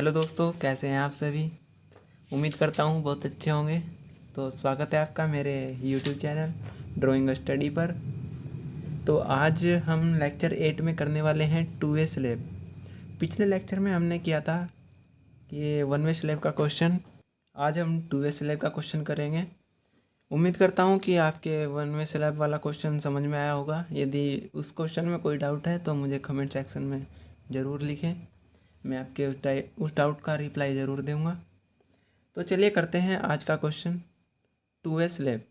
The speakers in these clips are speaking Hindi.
हेलो दोस्तों, कैसे हैं आप सभी। उम्मीद करता हूँ बहुत अच्छे होंगे। तो स्वागत है आपका मेरे यूट्यूब चैनल ड्राइंग स्टडी पर। तो आज हम लेक्चर 8 में करने वाले हैं 2A स्लैब। पिछले लेक्चर में हमने किया था ये 1 वे स्लैब का क्वेश्चन। आज हम 2A स्लैब का क्वेश्चन करेंगे। उम्मीद करता हूँ कि आपके 1 वे स्लैब वाला क्वेश्चन समझ में आया होगा। यदि उस क्वेश्चन में कोई डाउट है तो मुझे कमेंट सेक्शन में ज़रूर लिखें। मैं आपके उस डाउट का रिप्लाई ज़रूर दूंगा। तो चलिए करते हैं आज का क्वेश्चन 2A स्लैब।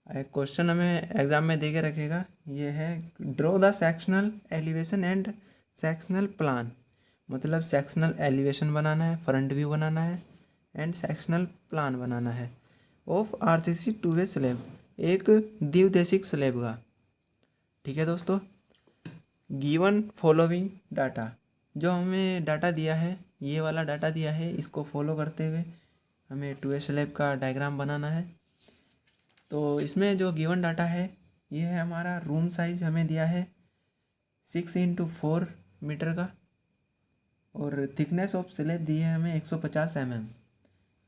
एक क्वेश्चन हमें एग्ज़ाम में दे के रखेगा। ये है draw the sectional elevation and sectional plan. मतलब सेक्शनल एलिवेशन बनाना है, फ्रंट व्यू बनाना है एंड सेक्शनल प्लान बनाना है ऑफ RCC 2A स्लैब, एक द्विदेशिक स्लैब का। ठीक है दोस्तों। गिवन फॉलोइंग डाटा, जो हमें डाटा दिया है, ये वाला डाटा दिया है, इसको फॉलो करते हुए हमें 2A स्लैब का डायग्राम बनाना है। तो इसमें जो गिवन डाटा है ये है हमारा रूम साइज हमें दिया है 6x4 मीटर का, और थिकनेस ऑफ स्लैब दी है हमें 150 mm।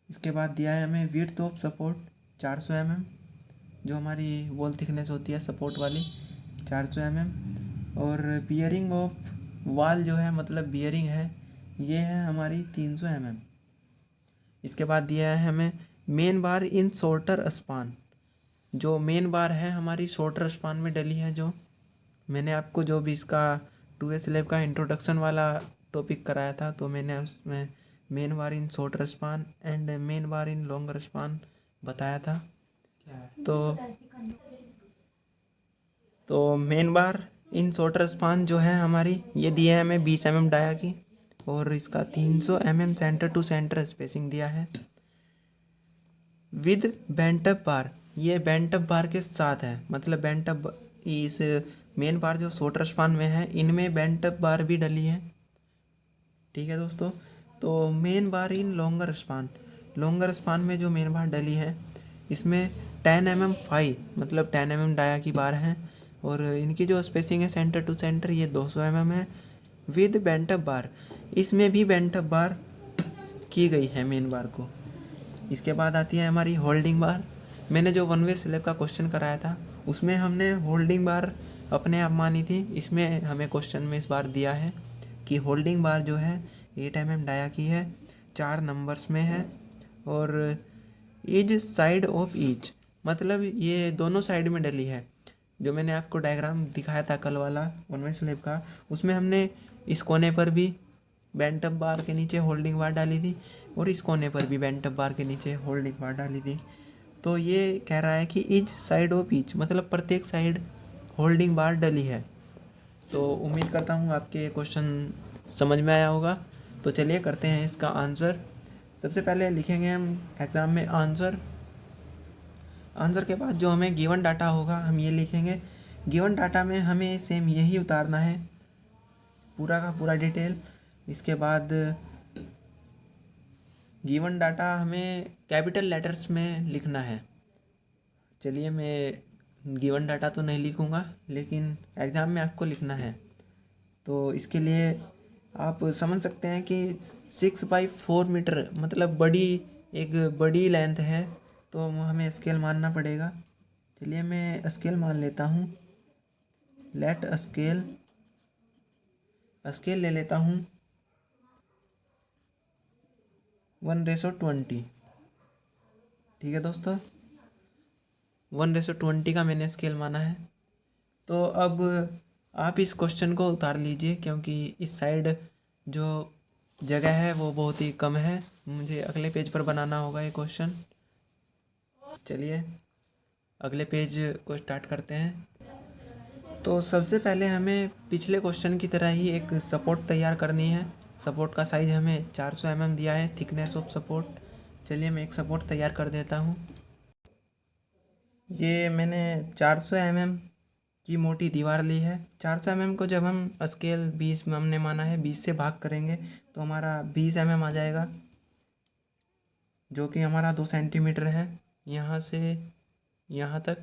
इसके बाद दिया है हमें विड्थ ऑफ सपोर्ट 400 mm, जो हमारी वॉल थिकनेस होती है सपोर्ट वाली 400 mm। और बियरिंग ऑफ वाल जो है, मतलब बियरिंग है, ये है हमारी 300 mm। इसके बाद दिया है हमें main bar in shorter span. जो मेन बार है हमारी शॉर्टर स्पान में डली है। जो मैंने आपको जो भी इसका 2A स्लैब का इंट्रोडक्शन वाला टॉपिक कराया था, तो मैंने उसमें main bar in shorter span and main bar in longer span बताया था। तो main bar in shorter span जो है हमारी, ये दिया है हमें 20 mm डाया की, और इसका 300 mm centre to centre spacing दिया है विद बेंटअप बार। ये बेंटअप बार के साथ है, मतलब बेंटअप इस मेन बार जो शॉर्टर स्पान में है, इनमें बेंटअप बार भी डली है। ठीक है दोस्तों। तो main bar in longer span, longer span में जो मेन बार डली है, इसमें 10 mm 5, मतलब 10 mm डाया की बार है, और इनकी जो स्पेसिंग है सेंटर टू सेंटर ये 200 mm है विद बेंटअप बार। इसमें भी बेंटअप बार की गई है मेन बार को। इसके बाद आती है हमारी होल्डिंग बार। मैंने जो 1 वे स्लैब का क्वेश्चन कराया था उसमें हमने होल्डिंग बार अपने आप मानी थी। इसमें हमें क्वेश्चन में इस बार दिया है कि होल्डिंग बार जो है 8 mm डाया की है, 4 नंबर्स में है, और ईच साइड ऑफ ईच, मतलब ये दोनों साइड में डली है। जो मैंने आपको डायग्राम दिखाया था कल वाला 1 वे स्लैब का, उसमें हमने इस कोने पर भी बेंटअप बार के नीचे होल्डिंग बार डाली थी, और इस कोने पर भी बेंटअप बार के नीचे होल्डिंग बार डाली थी। तो ये कह रहा है कि ईच साइड ऑफ ईच, मतलब प्रत्येक साइड होल्डिंग बार डली है। तो उम्मीद करता हूँ आपके ये क्वेश्चन समझ में आया होगा। तो चलिए करते हैं इसका आंसर। सबसे पहले लिखेंगे हम एग्ज़ाम में आंसर। आंसर के बाद जो हमें गिवन डाटा होगा हम ये लिखेंगे। गिवन डाटा में हमें सेम यही उतारना है, पूरा का पूरा डिटेल। इसके बाद गिवन डाटा हमें कैपिटल लेटर्स में लिखना है। चलिए, मैं गिवन डाटा तो नहीं लिखूँगा, लेकिन एग्ज़ाम में आपको लिखना है। तो इसके लिए आप समझ सकते हैं कि 6/4 मीटर, मतलब एक बड़ी लेंथ है, तो हमें स्केल मानना पड़ेगा। चलिए मैं स्केल मान लेता हूँ। लेट स्केल ले लेता हूँ 1:20। ठीक है दोस्तों, 1:20 का मैंने स्केल माना है। तो अब आप इस क्वेश्चन को उतार लीजिए, क्योंकि इस साइड जो जगह है वो बहुत ही कम है। मुझे अगले पेज पर बनाना होगा ये क्वेश्चन। चलिए अगले पेज को स्टार्ट करते हैं। तो सबसे पहले हमें पिछले क्वेश्चन की तरह ही एक सपोर्ट तैयार करनी है। सपोर्ट का साइज़ हमें 400 mm दिया है, थिकनेस ऑफ सपोर्ट। चलिए मैं एक सपोर्ट तैयार कर देता हूँ। ये मैंने 400 mm की मोटी दीवार ली है। 400 mm को जब हम स्केल 20 हमने माना है, 20 से भाग करेंगे तो हमारा 20 mm आ जाएगा, जो कि हमारा 2 सेंटीमीटर है यहाँ से यहाँ तक।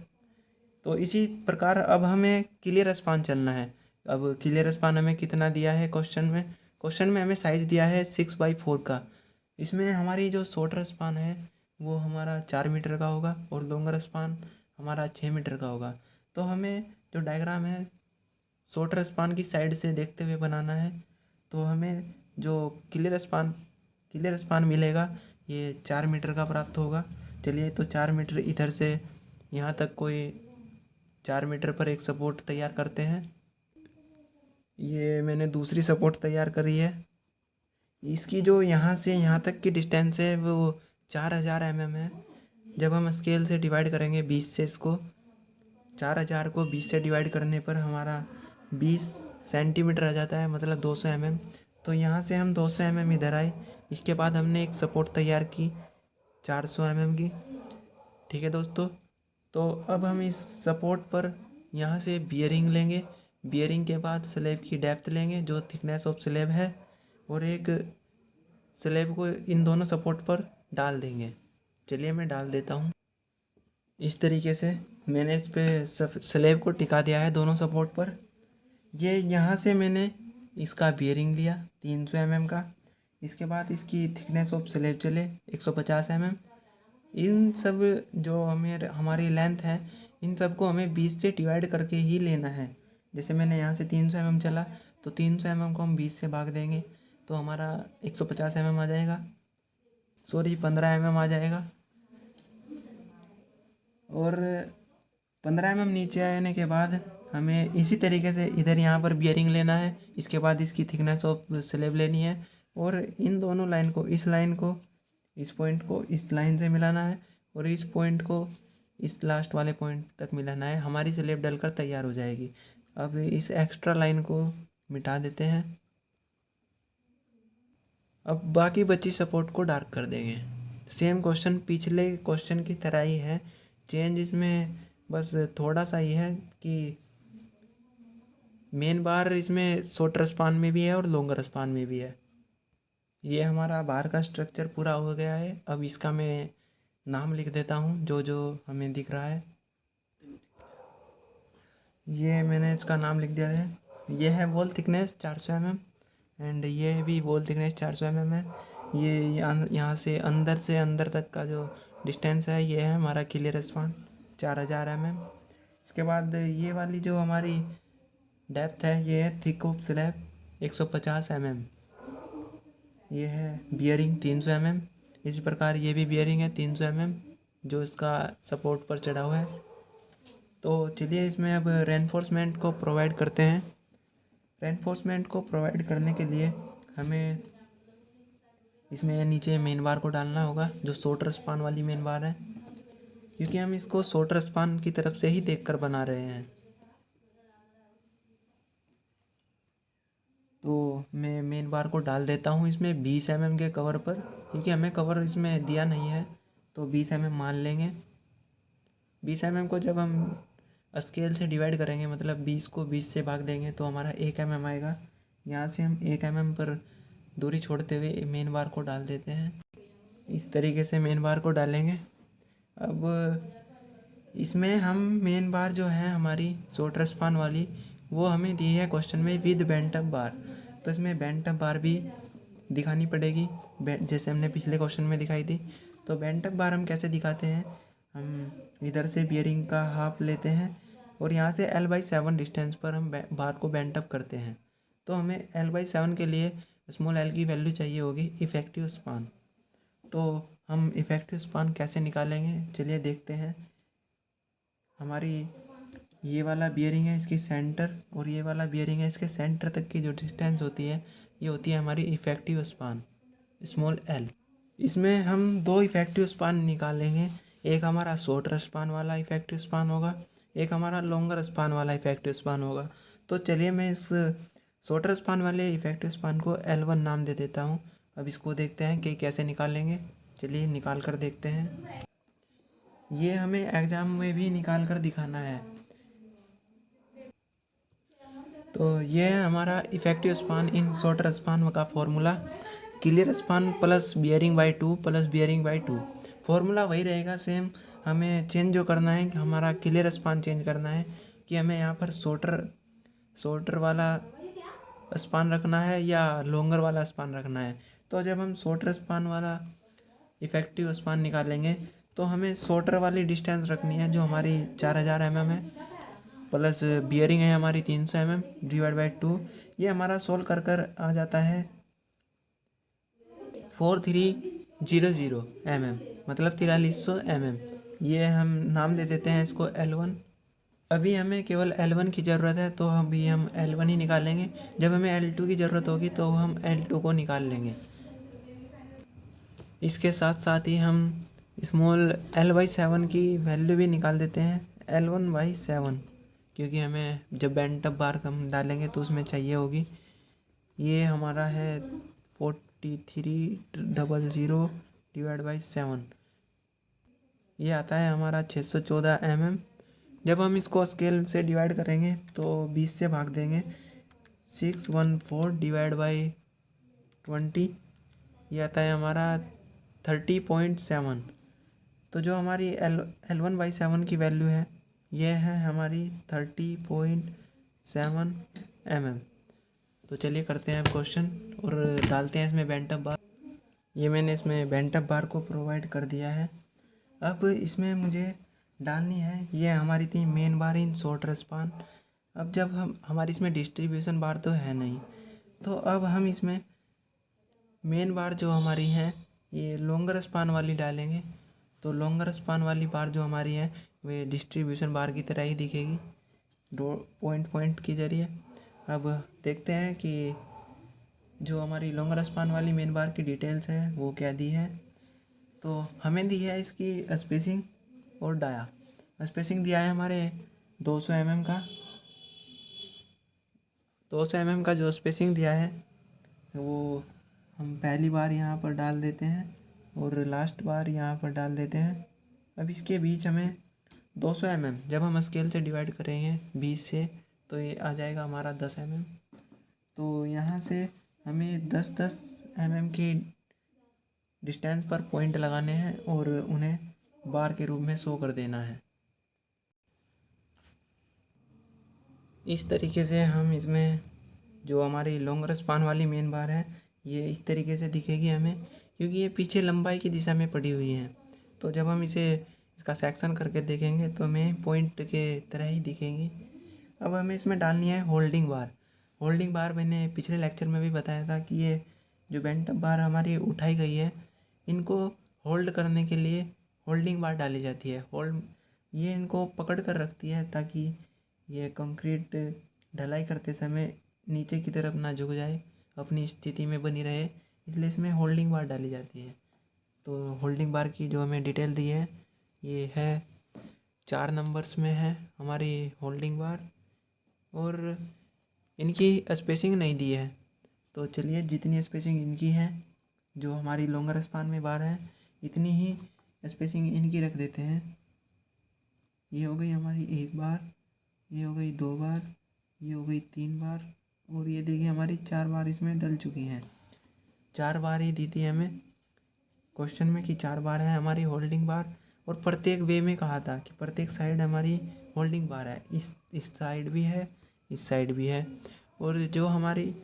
तो इसी प्रकार अब हमें क्लियर स्पान चलना है। अब क्लियर स्पान हमें कितना दिया है क्वेश्चन में? क्वेश्चन में हमें साइज़ दिया है 6x4 का। इसमें हमारी जो शॉर्टर स्पान है वो हमारा 4 मीटर का होगा और लॉन्गर स्पान हमारा 6 मीटर का होगा। तो हमें जो डायग्राम है शॉर्टर स्पान की साइड से देखते हुए बनाना है। तो हमें जो क्लियर स्पान मिलेगा ये 4 मीटर का प्राप्त होगा। चलिए, तो 4 मीटर इधर से यहाँ तक कोई 4 मीटर पर एक सपोर्ट तैयार करते हैं। ये मैंने दूसरी सपोर्ट तैयार करी है। इसकी जो यहाँ से यहाँ तक की डिस्टेंस है वो 4000 mm है। जब हम स्केल से डिवाइड करेंगे 20 से, इसको 4000 को 20 से डिवाइड करने पर हमारा 20 सेंटीमीटर आ जाता है, मतलब 200 mm। तो यहाँ से हम 200 mm इधर आए। इसके बाद हमने एक सपोर्ट तैयार की 400 mm की। ठीक है दोस्तों, तो अब हम इस सपोर्ट पर यहाँ से बियरिंग लेंगे। बियरिंग के बाद स्लैब की डेप्थ लेंगे जो थिकनेस ऑफ स्लैब है, और एक स्लैब को इन दोनों सपोर्ट पर डाल देंगे। चलिए मैं डाल देता हूँ। इस तरीके से मैंने इस पे स्लैब को टिका दिया है दोनों सपोर्ट पर। ये यहाँ से मैंने इसका बियरिंग लिया 300 mm का। इसके बाद इसकी थिकनेस ऑफ स्लैब चले 150 mm। इन सब जो हमारी लेंथ है इन सब को हमें 20 से डिवाइड करके ही लेना है। जैसे मैंने यहाँ से 300 mm चला तो 300 mm को हम 20 से भाग देंगे तो हमारा 150 mm आ जाएगा, 15 mm आ जाएगा। और 15 mm नीचे आने के बाद हमें इसी तरीके से इधर यहाँ पर बियरिंग लेना है। इसके बाद इसकी थिकनेस ऑफ स्लैब लेनी है और इन दोनों लाइन को, इस लाइन को, इस पॉइंट को इस लाइन से मिलाना है और इस पॉइंट को इस लास्ट वाले पॉइंट तक मिलाना है। हमारी स्लैब डलकर तैयार हो जाएगी। अब इस एक्स्ट्रा लाइन को मिटा देते हैं। अब बाकी बची सपोर्ट को डार्क कर देंगे। सेम क्वेश्चन पिछले क्वेश्चन की तरह ही है। चेंज इसमें बस थोड़ा सा ही है कि मेन बार इसमें शॉर्टर स्पान में भी है और लॉन्गर स्पान में भी है। ये हमारा बार का स्ट्रक्चर पूरा हो गया है। अब इसका मैं नाम लिख देता हूँ जो जो हमें दिख रहा है। ये मैंने इसका नाम लिख दिया है। ये है वॉल थिकनेस 400 mm एंड ये भी वॉल थिकनेस 400 mm है। ये यहाँ से अंदर तक का जो डिस्टेंस है ये है हमारा क्लियर स्पान 4000 mm। इसके बाद ये वाली जो हमारी डेप्थ है ये है थिक ऑफ स्लैब 150 mm। ये है बियरिंग 300 mm। इसी प्रकार ये भी बियरिंग है 300 mm जो इसका सपोर्ट पर चढ़ा हुआ है। तो चलिए इसमें अब रेनफोर्समेंट को प्रोवाइड करते हैं। रेनफोर्समेंट को प्रोवाइड करने के लिए हमें इसमें नीचे मेन बार को डालना होगा जो शॉर्टर स्पान वाली मेन बार है, क्योंकि हम इसको शॉर्टर स्पान की तरफ से ही देखकर बना रहे हैं। तो मैं मेन बार को डाल देता हूँ इसमें 20 mm के कवर पर, क्योंकि हमें कवर इसमें दिया नहीं है तो 20 mm मान लेंगे। 20 mm को जब हम स्केल से डिवाइड करेंगे, मतलब 20 को 20 से भाग देंगे तो हमारा 1 mm आएगा। यहाँ से हम 1 mm पर दूरी छोड़ते हुए मेन बार को डाल देते हैं। इस तरीके से मेन बार को डालेंगे। अब इसमें हम मेन बार जो है हमारी शॉर्टर स्पान वाली वो हमें दी है क्वेश्चन में विद बेंट अप बार। तो इसमें बेंट अप बार भी दिखानी पड़ेगी जैसे हमने पिछले क्वेश्चन में दिखाई थी। तो बेंट अप बार हम कैसे दिखाते हैं, हम इधर से बियरिंग का हाफ लेते हैं और यहाँ से L/7 डिस्टेंस पर हम बार को बेंट अप करते हैं। तो हमें L/7 के लिए स्मॉल l की वैल्यू चाहिए होगी इफ़ेक्टिव स्पान। तो हम इफ़ेक्टिव स्पान कैसे निकालेंगे चलिए देखते हैं। हमारी ये वाला बियरिंग है इसकी सेंटर और ये वाला बियरिंग है इसके सेंटर तक की जो डिस्टेंस होती है ये होती है हमारी इफ़ेक्टिव स्पान स्मॉल l। इसमें हम 2 इफ़ेक्टिव स्पान निकालेंगे। एक हमारा शॉर्टर स्पान वाला इफ़ेक्टिव स्पान होगा, एक हमारा लॉन्गर स्पान वाला इफ़ेक्टिव स्पान होगा। तो चलिए मैं इस शॉर्टर स्पान वाले इफ़ेक्टिव स्पान को L1 नाम दे देता हूँ। अब इसको देखते हैं कि कैसे निकालेंगे। चलिए निकाल कर देखते हैं। ये हमें एग्ज़ाम में भी निकाल कर दिखाना है। तो ये है हमारा इफ़ेक्टिव स्पान इन शॉर्टर स्पान का formula. Clear span plus bearing by 2 plus bearing by 2। Formula वही रहेगा सेम। हमें चेंज जो करना है कि हमारा क्लियर स्पान चेंज करना है कि हमें यहाँ पर शॉर्टर वाला स्पान रखना है या लॉन्गर वाला स्पान रखना है। तो जब हम शॉर्टर स्पान वाला इफ़ेक्टिव स्पान निकालेंगे तो हमें शॉर्टर वाली डिस्टेंस रखनी है जो हमारी 4000 mm है, प्लस बियरिंग है हमारी 300 mm डिवाइड बाई 2। ये हमारा सोल्व कर आ जाता है 4300 mm, मतलब 4300 mm। ये हम नाम दे देते हैं इसको L1। अभी हमें केवल L1 की ज़रूरत है तो अभी हम L1 ही निकालेंगे। जब हमें L2 की ज़रूरत होगी तो हम L2 को निकाल लेंगे। इसके साथ साथ ही हम स्मॉल L/7 की वैल्यू भी निकाल देते हैं, L1/7, क्योंकि हमें जब बेंट अप बार हम डालेंगे तो उसमें चाहिए होगी। ये हमारा है 4300 डिवाइड बाई 7, ये आता है हमारा 614 mm। जब हम इसको स्केल से डिवाइड करेंगे तो 20 से भाग देंगे, 614 डिवाइड बाई 20, ये आता है हमारा 30.7। तो जो हमारी L1/7 की वैल्यू है ये है हमारी 30.7 mm। तो चलिए करते हैं अब क्वेश्चन और डालते हैं इसमें बेंट अप बार। ये मैंने इसमें बेंट अप बार को प्रोवाइड कर दिया है। अब इसमें मुझे डालनी है, ये हमारी थी main bar in shorter span. अब जब हमारी इसमें डिस्ट्रीब्यूशन बार तो है नहीं, तो अब हम इसमें मेन बार जो हमारी है ये लॉन्गर स्पान वाली डालेंगे। तो लॉन्गर स्पान वाली बार जो हमारी है वे डिस्ट्रीब्यूशन बार की तरह ही दिखेगी, दो पॉइंट के जरिए। अब देखते हैं कि जो हमारी लॉन्गर स्पान वाली मेन बार की डिटेल्स है वो क्या दी है। तो हमें दी है इसकी स्पेसिंग और डाया। स्पेसिंग दिया है हमारे 200 mm का। 200 mm का जो स्पेसिंग दिया है वो हम पहली बार यहाँ पर डाल देते हैं और लास्ट बार यहाँ पर डाल देते हैं। अब इसके बीच हमें 200 mm जब हम स्केल से डिवाइड करेंगे 20 से तो ये आ जाएगा हमारा 10 mm। तो यहाँ से हमें 10-10 mm की डिस्टेंस पर पॉइंट लगाने हैं और उन्हें बार के रूप में शो कर देना है। इस तरीके से हम इसमें जो हमारी लॉन्गर स्पान वाली मेन बार है ये इस तरीके से दिखेगी हमें, क्योंकि ये पीछे लंबाई की दिशा में पड़ी हुई है। तो जब हम इसका सेक्शन करके देखेंगे तो हमें पॉइंट के तरह ही दिखेंगी। अब हमें इसमें डालनी है होल्डिंग बार। होल्डिंग बार मैंने पिछले लेक्चर में भी बताया था कि ये जो बेंट अप बार हमारी उठाई गई है इनको होल्ड करने के लिए होल्डिंग बार डाली जाती है। ये इनको पकड़ कर रखती है ताकि ये कंक्रीट ढलाई करते समय नीचे की तरफ ना झुक जाए, अपनी स्थिति में बनी रहे, इसलिए इसमें होल्डिंग बार डाली जाती है। तो होल्डिंग बार की जो हमें डिटेल दी है ये है 4 नंबर्स में है हमारी होल्डिंग बार, और इनकी स्पेसिंग नहीं दी है। तो चलिए जितनी स्पेसिंग इनकी है जो हमारी लॉन्गर स्पान में बार है इतनी ही स्पेसिंग इनकी रख देते हैं। ये हो गई हमारी 1 बार, ये हो गई 2 बार, ये हो गई 3 बार, और ये देखिए हमारी 4 बार इसमें डल चुकी हैं। 4 बार ही दी थी हमें क्वेश्चन में कि 4 बार है हमारी होल्डिंग बार, और प्रत्येक वे में कहा था कि प्रत्येक साइड हमारी होल्डिंग बार है। इस साइड भी है, इस साइड भी है, और जो हमारी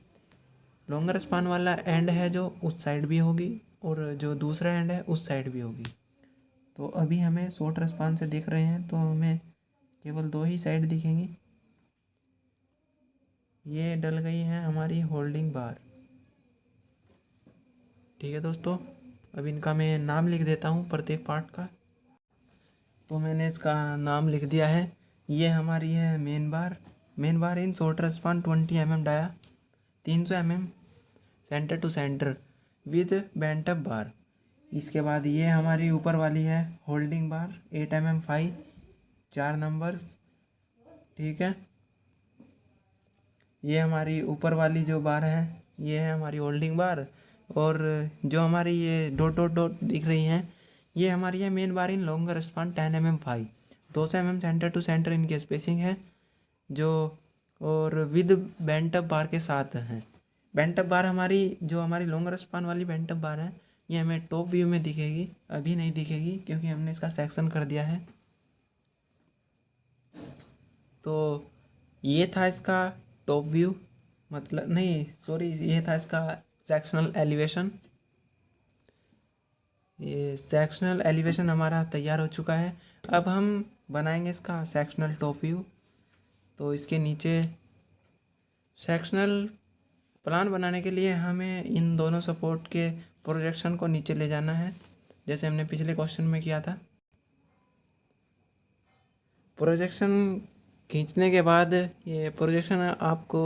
लॉन्गर स्पान वाला एंड है जो उस साइड भी होगी और जो दूसरा एंड है उस साइड भी होगी। तो अभी हमें शॉर्टर स्पान से देख रहे हैं तो हमें केवल 2 ही साइड दिखेंगी। ये डल गई है हमारी होल्डिंग बार। ठीक है दोस्तों, अब इनका मैं नाम लिख देता हूँ प्रत्येक पार्ट का। तो मैंने इसका नाम लिख दिया है। ये हमारी है main bar. Main bar in shorter span 20 mm dia, 300 mm centre to centre with bent up bar. इसके बाद ये हमारी ऊपर वाली है होल्डिंग बार 8 mm 5, 4 नंबर्स। ठीक है, ये हमारी ऊपर वाली जो बार है ये है हमारी होल्डिंग बार, और जो हमारी ये डॉट डॉट डॉट दिख रही हैं ये हमारी है main bar in longer span 10 mm 5, 200 mm centre to centre इनकी स्पेसिंग है जो, और विद बेंट अप बार के साथ हैं। बेंट अप बार हमारी जो हमारी लॉन्गर स्पान वाली बेंट अप बार है ये हमें टॉप व्यू में दिखेगी, अभी नहीं दिखेगी क्योंकि हमने इसका सेक्शन कर दिया है। तो ये था इसका टॉप व्यू। मतलब नहीं, सॉरी, ये था इसका सेक्शनल एलिवेशन। ये सेक्शनल एलिवेशन हमारा तैयार हो चुका है। अब हम बनाएंगे इसका सेक्शनल टॉप व्यू। तो इसके नीचे सेक्शनल प्लान बनाने के लिए हमें इन दोनों सपोर्ट के प्रोजेक्शन को नीचे ले जाना है, जैसे हमने पिछले क्वेश्चन में किया था। प्रोजेक्शन खींचने के बाद ये प्रोजेक्शन आपको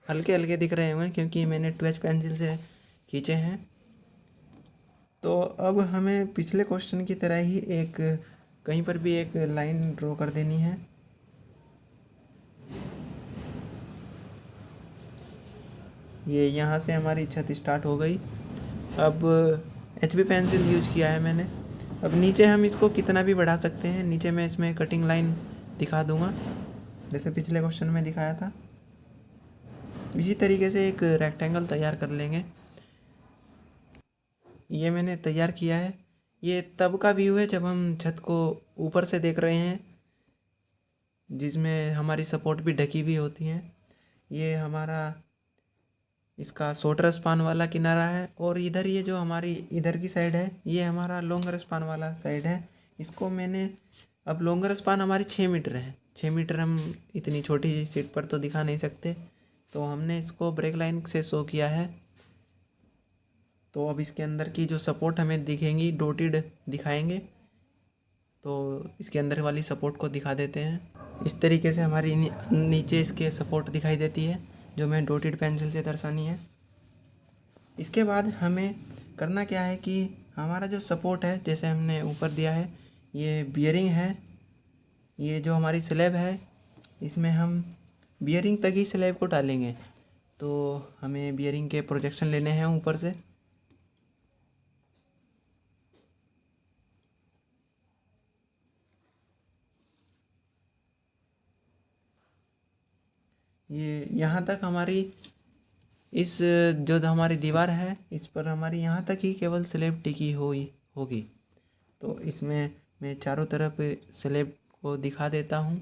हल्के हल्के दिख रहे होंगे क्योंकि मैंने 2H पेंसिल से खींचे हैं। तो अब हमें पिछले क्वेश्चन की तरह ही एक कहीं पर भी एक लाइन ड्रॉ कर देनी है। ये यहाँ से हमारी छत स्टार्ट हो गई। अब HB पेंसिल यूज किया है मैंने। अब नीचे हम इसको कितना भी बढ़ा सकते हैं। नीचे मैं इसमें कटिंग लाइन दिखा दूंगा जैसे पिछले क्वेश्चन में दिखाया था। इसी तरीके से एक रेक्टेंगल तैयार कर लेंगे। ये मैंने तैयार किया है। ये तब का व्यू है जब हम छत को ऊपर से देख रहे हैं, जिसमें हमारी सपोर्ट भी ढकी हुई होती हैं। ये हमारा इसका शॉर्टर स्पान वाला किनारा है और इधर ये जो हमारी इधर की साइड है ये हमारा लॉन्गर स्पान वाला साइड है। इसको मैंने अब लॉन्गर स्पान हमारी 6 मीटर है। 6 मीटर हम इतनी छोटी सीट पर तो दिखा नहीं सकते, तो हमने इसको ब्रेक लाइन से शो किया है। तो अब इसके अंदर की जो सपोर्ट हमें दिखेंगी डॉटेड दिखाएंगे, तो इसके अंदर वाली सपोर्ट को दिखा देते हैं। इस तरीके से हमारी नीचे इसके सपोर्ट दिखाई देती है जो मैं डॉटेड पेंसिल से दर्शानी है। इसके बाद हमें करना क्या है कि हमारा जो सपोर्ट है जैसे हमने ऊपर दिया है, ये बियरिंग है। ये जो हमारी स्लैब है इसमें हम बियरिंग तक ही स्लैब को डालेंगे, तो हमें बियरिंग के प्रोजेक्शन लेने हैं ऊपर से। ये यहाँ तक हमारी इस जो हमारी दीवार है इस पर हमारी यहाँ तक ही केवल स्लैब टिकी हुई होगी। तो इसमें मैं चारों तरफ स्लैब को दिखा देता हूँ।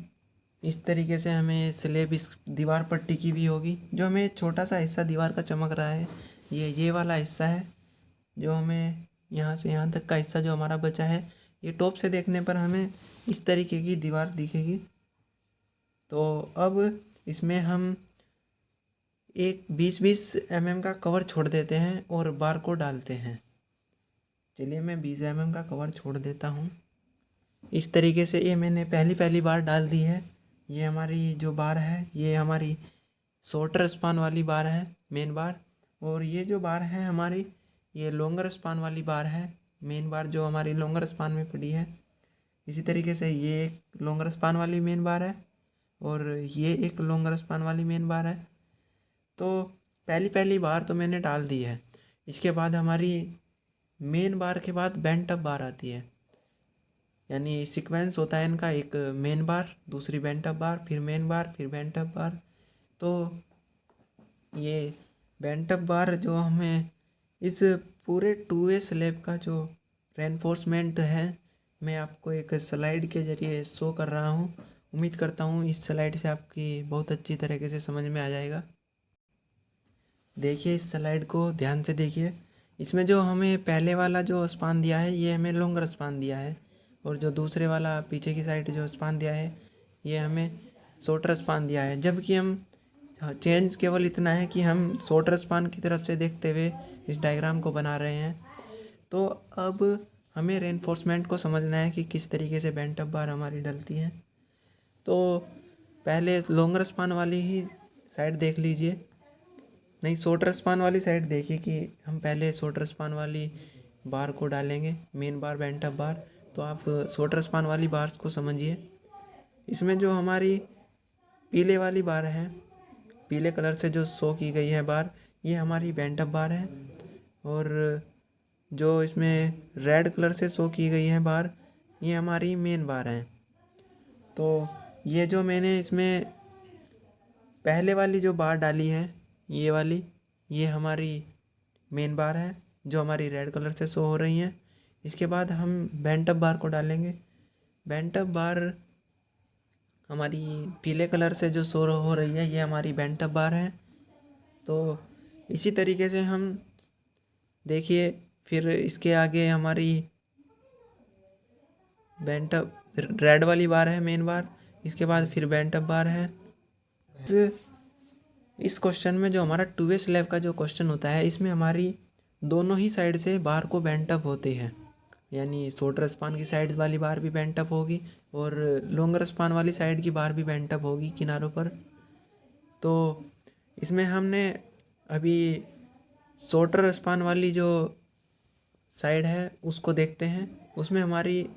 इस तरीके से हमें स्लैब इस दीवार पर टिकी हुई होगी। जो हमें छोटा सा हिस्सा दीवार का चमक रहा है ये वाला हिस्सा है, जो हमें यहाँ से यहाँ तक का हिस्सा जो हमारा बचा है, ये टॉप से देखने पर हमें इस तरीके की दीवार दिखेगी। तो अब इसमें हम एक 20-20 mm का कवर छोड़ देते हैं और बार को डालते हैं। चलिए मैं 20 mm का कवर छोड़ देता हूँ। इस तरीके से ये मैंने पहली बार डाल दी है। ये हमारी जो बार है ये हमारी शॉर्टर स्पान वाली बार है, मेन बार। और ये जो बार है हमारी ये लॉन्गर स्पान वाली बार है, मेन बार जो हमारी लॉन्गर स्पान में पड़ी है। इसी तरीके से ये एक लॉन्गर स्पान वाली मेन बार है और ये एक लॉन्गर स्पान वाली मेन बार है। तो पहली बार तो मैंने डाल दी है। इसके बाद हमारी मेन बार के बाद बेंट अप बार आती है, यानी सीक्वेंस होता है इनका, एक मेन बार, दूसरी बेंट अप बार, फिर मेन बार, फिर बेंट अप बार। तो ये बेंट अप बार जो हमें इस पूरे 2A स्लैब का जो रेनफोर्समेंट है मैं आपको एक स्लाइड के ज़रिए शो कर रहा हूँ। उम्मीद करता हूँ इस स्लाइड से आपकी बहुत अच्छी तरीके से समझ में आ जाएगा। देखिए इस स्लाइड को ध्यान से देखिए। इसमें जो हमें पहले वाला जो स्पान दिया है ये हमें लॉन्गर स्पान दिया है, और जो दूसरे वाला पीछे की साइड जो स्पान दिया है ये हमें शॉर्टर स्पान दिया है। जबकि हम चेंज केवल इतना है कि हम शॉर्टर स्पान की तरफ से देखते हुए इस डायग्राम को बना रहे हैं। तो अब हमें रेनफोर्समेंट को समझना है कि किस तरीके से बेंट अप बार हमारी डलती है। तो पहले लॉन्गर स्पान वाली ही साइड देख लीजिए, नहीं शॉर्टर स्पान वाली साइड देखिए कि हम पहले शॉर्टर स्पान वाली बार को डालेंगे, मेन बार बेंट अप बार। तो आप शॉर्टर स्पान वाली बार्स को समझिए। इसमें जो हमारी पीले वाली बार है, पीले कलर से जो शो की गई है बार, ये हमारी बेंट अप बार है। और जो इसमें रेड कलर से शो की गई है बार, ये हमारी मेन बार है। तो ये जो मैंने इसमें पहले वाली जो बार डाली है ये वाली, ये हमारी मेन बार है जो हमारी रेड कलर से शो हो रही हैं। इसके बाद हम बेंट अप बार को डालेंगे। बेंट अप बार हमारी पीले कलर से जो शो हो रही है ये हमारी बेंट अप बार है। तो इसी तरीके से हम देखिए, फिर इसके आगे हमारी बेंट अप रेड वाली बार है मेन बार, इसके बाद फिर बेंट अप बार है। इस क्वेश्चन में जो हमारा 2 वे स्लैब का जो क्वेश्चन होता है, इसमें हमारी दोनों ही साइड से बार को बेंट अप होते हैं, यानी शॉर्टर स्पान की साइड वाली बार भी बेंट अप होगी और लॉन्गर स्पान वाली साइड की बार भी बेंट अप होगी किनारों पर। तो इसमें हमने अभी शॉर्टर स्पान वाली जो साइड है उसको देखते हैं। उसमें हमारी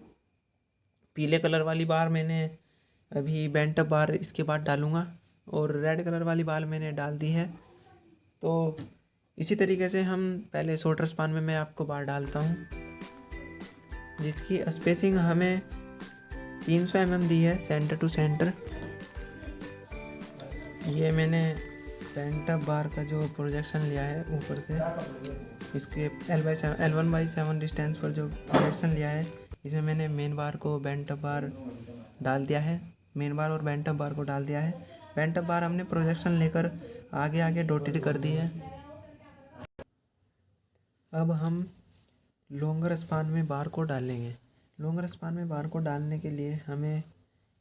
पीले कलर वाली बार मैंने अभी बेंट अप बार इसके बाद डालूँगा और रेड कलर वाली बार मैंने डाल दी है। तो इसी तरीके से हम पहले शॉर्टर स्पान में मैं आपको बार डालता हूँ, जिसकी स्पेसिंग हमें 300 mm दी है सेंटर टू सेंटर। ये मैंने बेंट अप बार का जो प्रोजेक्शन लिया है ऊपर से, इसके L1/7 डिस्टेंस पर जो प्रोजेक्शन लिया है, इसमें मैंने मेन बार को बेंट अप बार डाल दिया है, मेन बार और बेंट अप बार को डाल दिया है। बेंट अप बार हमने प्रोजेक्शन लेकर आगे आगे डॉटेड कर दी है। अब हम लॉन्गर स्पान में बार को डालेंगे। लॉन्गर स्पान में बार को डालने के लिए हमें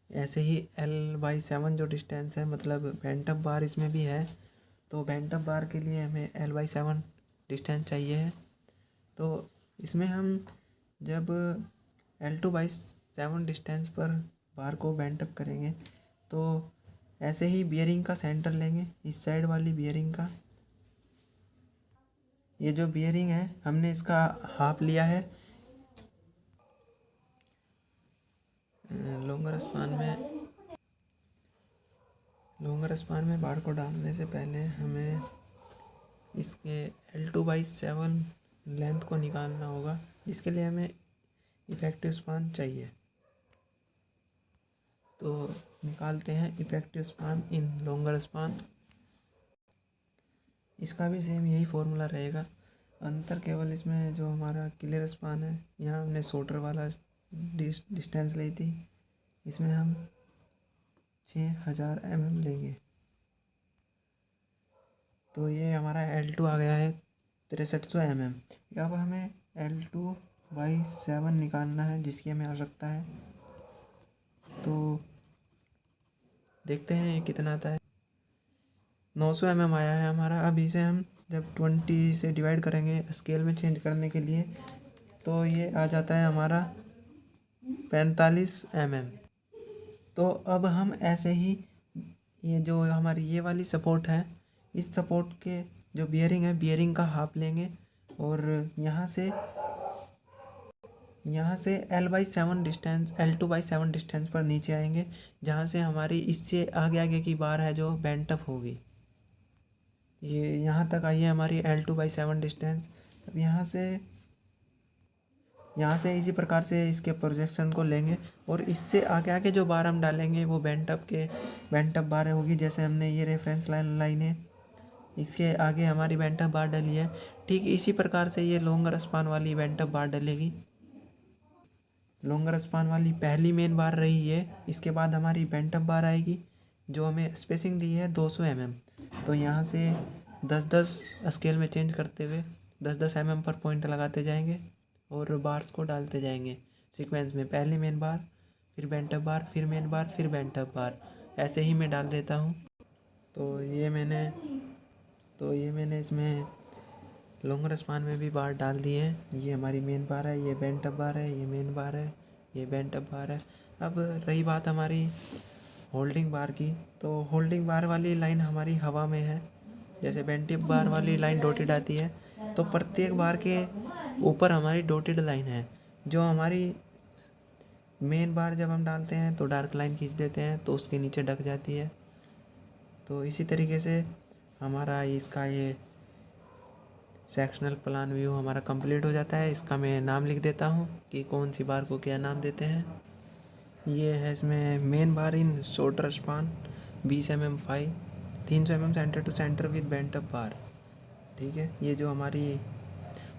ऐसे ही L/7 जो डिस्टेंस है, मतलब बेंट अप बार इसमें भी है, तो बेंट अप बार के लिए हमें L/7 डिस्टेंस चाहिए है। तो इसमें हम जब L2/7 डिस्टेंस पर बार को बेंट अप करेंगे, तो ऐसे ही बियरिंग का सेंटर लेंगे, इस साइड वाली बियरिंग का। ये जो बियरिंग है हमने इसका हाफ लिया है। लॉन्गर स्पान में बार को डालने से पहले हमें इसके L2/7 लेंथ को निकालना होगा, जिसके लिए हमें इफ़ेक्टिव स्पान चाहिए। तो निकालते हैं इफ़ेक्टिव स्पान इन लॉन्गर स्पान। इसका भी सेम यही फॉर्मूला रहेगा, अंतर केवल इसमें जो हमारा क्लियर स्पान है, यहाँ हमने शॉर्टर वाला डिस्टेंस ली थी, इसमें हम 6000 mm लेंगे। तो ये हमारा L2 आ गया है 6300 mm। अब हमें L2/7 निकालना है, जिसकी हमें आवश्यकता है। तो देखते हैं ये कितना आता है। 900 mm आया है हमारा। अब इसे हम जब 20 से डिवाइड करेंगे स्केल में चेंज करने के लिए, तो ये आ जाता है हमारा 45 mm। तो अब हम ऐसे ही ये जो हमारी ये वाली सपोर्ट है, इस सपोर्ट के जो बियरिंग है, बियरिंग का हाफ लेंगे और यहाँ से L2/7 डिस्टेंस पर नीचे आएंगे, जहाँ से हमारी इससे आगे आगे की बार है जो बेंट अप होगी। ये यहाँ तक आई है हमारी L2/7 डिस्टेंस। अब यहाँ से इसी प्रकार से इसके प्रोजेक्शन को लेंगे और इससे आगे आगे जो बार हम डालेंगे वो बेंट अप बार होगी। जैसे हमने ये रेफरेंस लाइन है, इसके आगे हमारी बेंट अप बार डली है, ठीक इसी प्रकार से ये लॉन्गर स्पान वाली बेंट अप बार डलेगी। लॉन्गर स्पान वाली पहली मेन बार रही है, इसके बाद हमारी बेंट अप बार आएगी, जो हमें स्पेसिंग दी है 200 mm। तो यहाँ से 10-10 स्केल में चेंज करते हुए 10-10 mm पर पॉइंट लगाते जाएंगे और बार्स को डालते जाएंगे सीक्वेंस में। पहली मेन बार, फिर बेंट अप बार, फिर मेन बार, फिर बेंट अप बार, ऐसे ही मैं डाल देता हूँ। तो ये मैंने इसमें लॉन्गर स्पान में भी बार डाल दिए हैं। ये हमारी मेन बार है, ये बेंट अप बार है, ये मेन बार है, ये बेंट अप बार है। अब रही बात हमारी होल्डिंग बार की, तो होल्डिंग बार वाली लाइन हमारी हवा में है। जैसे बेंट अप बार वाली लाइन डॉटेड आती है, तो प्रत्येक बार के ऊपर हमारी डॉटेड लाइन है। जो हमारी मेन बार जब हम डालते हैं तो डार्क लाइन खींच देते हैं, तो उसके नीचे ढक जाती है। तो इसी तरीके से हमारा इसका ये सेक्शनल प्लान व्यू हमारा कंप्लीट हो जाता है। इसका मैं नाम लिख देता हूँ कि कौन सी बार को क्या नाम देते हैं। ये है इसमें main bar in shorter span 20 mm 5 300 mm centre to centre with bent up bar. ठीक है, ये जो हमारी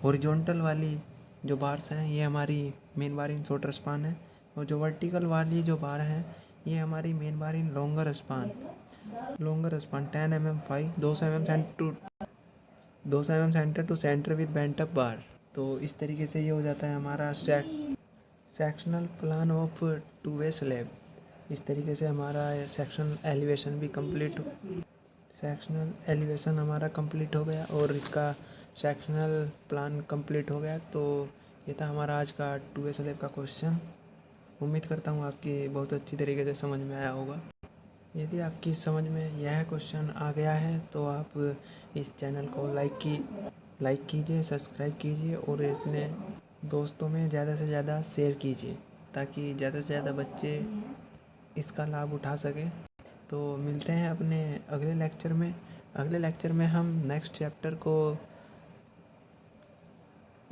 हॉरिजॉन्टल वाली जो बार्स हैं, ये हमारी main bar in shorter span है, और जो वर्टिकल वाली जो बार हैं, ये हमारी main bar in longer span. longer span 10 mm 5 200 mm centre to centre with bent up bar. तो इस तरीके से ये हो जाता है हमारा sectional plan of two way slab. इस तरीके से हमारा सेक्शनल एलिवेशन हमारा कंप्लीट हो गया और इसका सेक्शनल प्लान कंप्लीट हो गया। तो ये था हमारा आज का टू वे स्लैब का क्वेश्चन। उम्मीद करता हूँ आपकी बहुत अच्छी तरीके से समझ में आया होगा। यदि आपकी समझ में यह क्वेश्चन आ गया है तो आप इस चैनल को लाइक कीजिए, सब्सक्राइब कीजिए और अपने दोस्तों में ज़्यादा से ज़्यादा शेयर कीजिए ताकि ज़्यादा से ज़्यादा बच्चे इसका लाभ उठा सकें। तो मिलते हैं अपने अगले लेक्चर में। अगले लेक्चर में हम नेक्स्ट चैप्टर को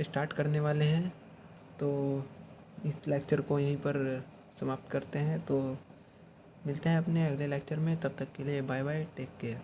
स्टार्ट करने वाले हैं। तो इस लेक्चर को यहीं पर समाप्त करते हैं। तो मिलते हैं अपने अगले लेक्चर में। तब तक के लिए बाय बाय, टेक केयर।